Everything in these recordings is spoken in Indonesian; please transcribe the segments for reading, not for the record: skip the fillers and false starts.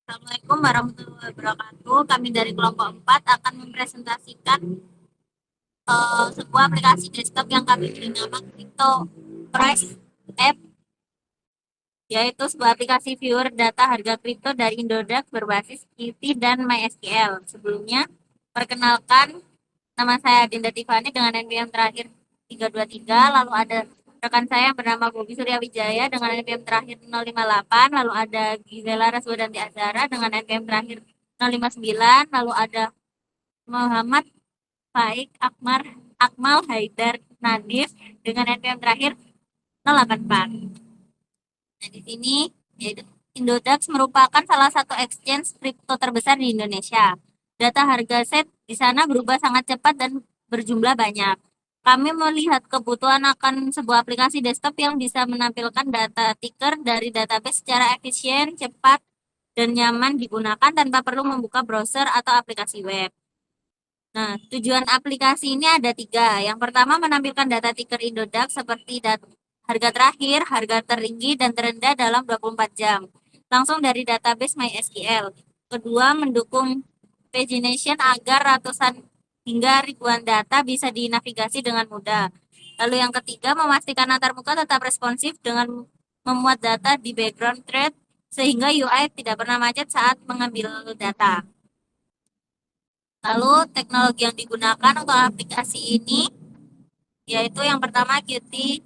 Assalamualaikum warahmatullahi wabarakatuh. Kami dari kelompok 4 akan mempresentasikan sebuah aplikasi desktop yang kami beri nama Crypto Price App, yaitu sebuah aplikasi viewer data harga kripto dari Indodax berbasis QT dan MySQL. Sebelumnya, perkenalkan, nama saya Dinda Tiffany dengan NPM terakhir 323, lalu ada rekan saya yang bernama Bobi Surya Wijaya dengan NPM terakhir 058, lalu ada Gizela Raswadanti Azhara dengan NPM terakhir 059, lalu ada Muhammad Faik Akmal Haidar Nadif dengan NPM terakhir 084. Nah, di sini yaitu Indodax merupakan salah satu exchange kripto terbesar di Indonesia. Data harga set di sana berubah sangat cepat dan berjumlah banyak. Kami melihat kebutuhan akan sebuah aplikasi desktop yang bisa menampilkan data ticker dari database secara efisien, cepat, dan nyaman digunakan tanpa perlu membuka browser atau aplikasi web. Nah, tujuan aplikasi ini ada tiga. Yang pertama, menampilkan data ticker Indodax seperti harga terakhir, harga tertinggi, dan terendah dalam 24 jam. Langsung dari database MySQL. Kedua, mendukung pagination agar ratusan hingga ribuan data bisa dinavigasi dengan mudah. Lalu yang ketiga, memastikan antarmuka tetap responsif dengan memuat data di background thread sehingga UI tidak pernah macet saat mengambil data. Lalu teknologi yang digunakan untuk aplikasi ini yaitu yang pertama Qt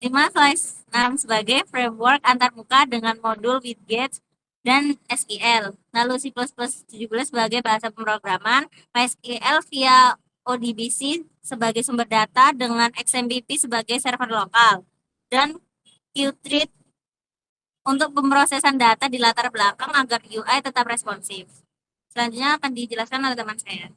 5/6 sebagai framework antarmuka dengan modul widgets dan SQL. Lalu C++17 sebagai bahasa pemrograman, MySQL via ODBC sebagai sumber data dengan XMPP sebagai server lokal, dan Qt untuk pemrosesan data di latar belakang agar UI tetap responsif. Selanjutnya akan dijelaskan oleh teman saya.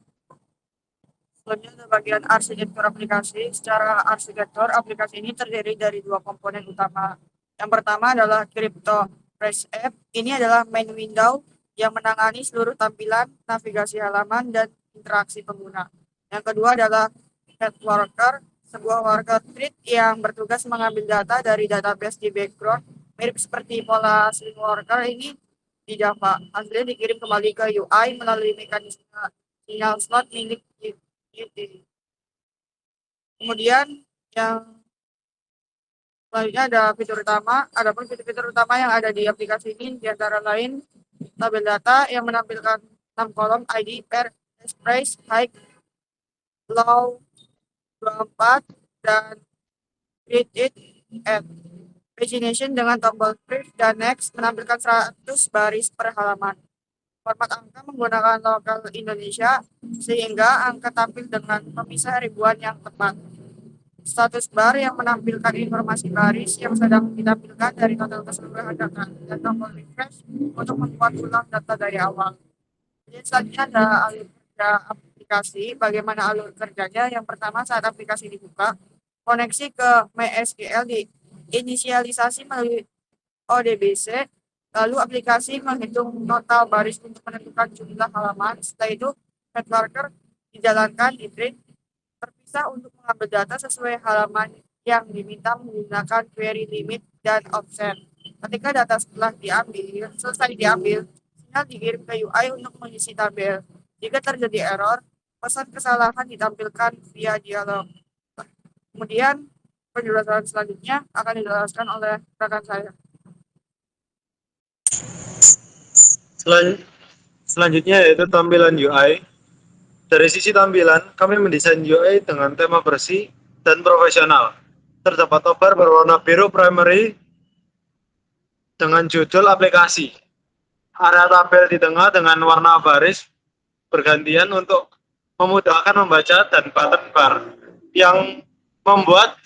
Selanjutnya ada bagian arsitektur aplikasi. Secara arsitektur, aplikasi ini terdiri dari dua komponen utama. Yang pertama adalah Crypto Price App. Ini adalah main window yang menangani seluruh tampilan, navigasi halaman, dan interaksi pengguna. Yang kedua adalah Head Worker, sebuah worker thread yang bertugas mengambil data dari database di background, mirip seperti pola Slim Worker ini di Java. Hasilnya dikirim kembali ke UI melalui mekanisme sinyal slot milik Qt. Kemudian yang selanjutnya ada fitur utama. Adapun fitur-fitur utama yang ada di aplikasi ini antara lain tabel data yang menampilkan 6 kolom ID, per, price, high, low, 24, dan create and pagination dengan tombol print dan next menampilkan 100 baris per halaman. Format angka menggunakan lokal Indonesia sehingga angka tampil dengan pemisah ribuan yang tepat. Status bar yang menampilkan informasi baris yang sedang ditampilkan dari total keseluruhan data dan tombol refresh untuk membuat ulang data dari awal. Jadi selanjutnya ada alur kerja aplikasi. Bagaimana alur kerjanya? Yang pertama, saat aplikasi dibuka, koneksi ke MySQL diinisialisasi melalui ODBC, lalu aplikasi menghitung total baris untuk menentukan jumlah halaman. Setelah itu, head worker dijalankan di thread terpisah untuk mengambil data sesuai halaman yang diminta menggunakan query limit dan offset. Ketika data selesai diambil, sinyal dikirim ke UI untuk mengisi tabel. Jika terjadi error, pesan kesalahan ditampilkan via dialog. Kemudian, penjelasan selanjutnya akan dijelaskan oleh rekan saya. Selanjutnya yaitu tampilan UI. Dari sisi tampilan, kami mendesain UI dengan tema bersih dan profesional. Terdapat toolbar berwarna biru primary dengan judul aplikasi. Area tabel di tengah dengan warna baris bergantian untuk memudahkan membaca, dan button bar yang membuat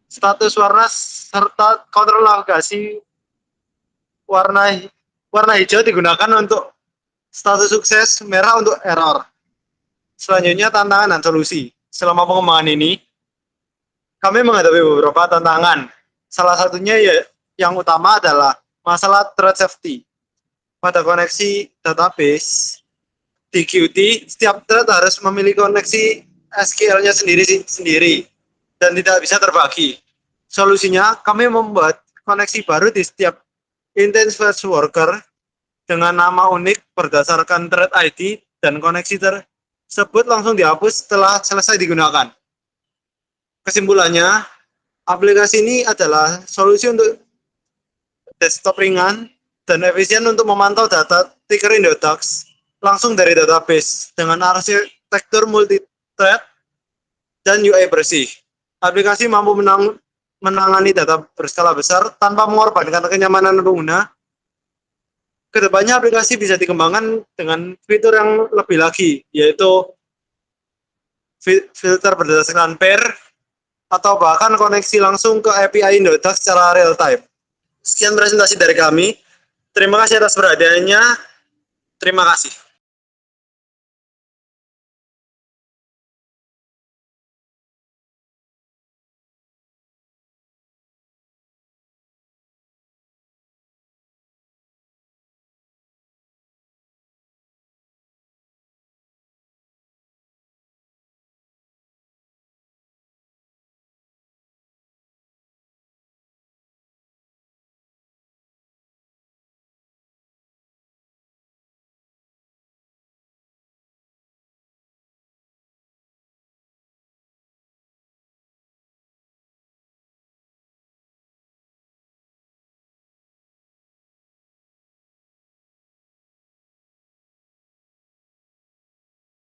status warna serta kontrol navigasi warna hijau digunakan untuk status sukses, merah untuk error. Selanjutnya tantangan dan solusi. Selama pengembangan ini, kami menghadapi beberapa tantangan. Salah satunya yang utama adalah masalah thread safety. Pada koneksi database di Qt, setiap thread harus memiliki koneksi SQL-nya sendiri dan tidak bisa terbagi. Solusinya, kami membuat koneksi baru di setiap instance flash worker dengan nama unik berdasarkan thread ID dan koneksi tersebut langsung dihapus setelah selesai digunakan. Kesimpulannya, aplikasi ini adalah solusi untuk desktop ringan dan efisien untuk memantau data Ticker Indodax langsung dari database dengan arsitektur multi-thread dan UI bersih. Aplikasi mampu menangani data berskala besar tanpa mengorbankan kenyamanan pengguna. Kedepannya aplikasi bisa dikembangkan dengan fitur yang lebih lagi, yaitu filter berdasarkan pair atau bahkan koneksi langsung ke API Indodax secara real time. Sekian presentasi dari kami. Terima kasih atas perhatiannya. Terima kasih.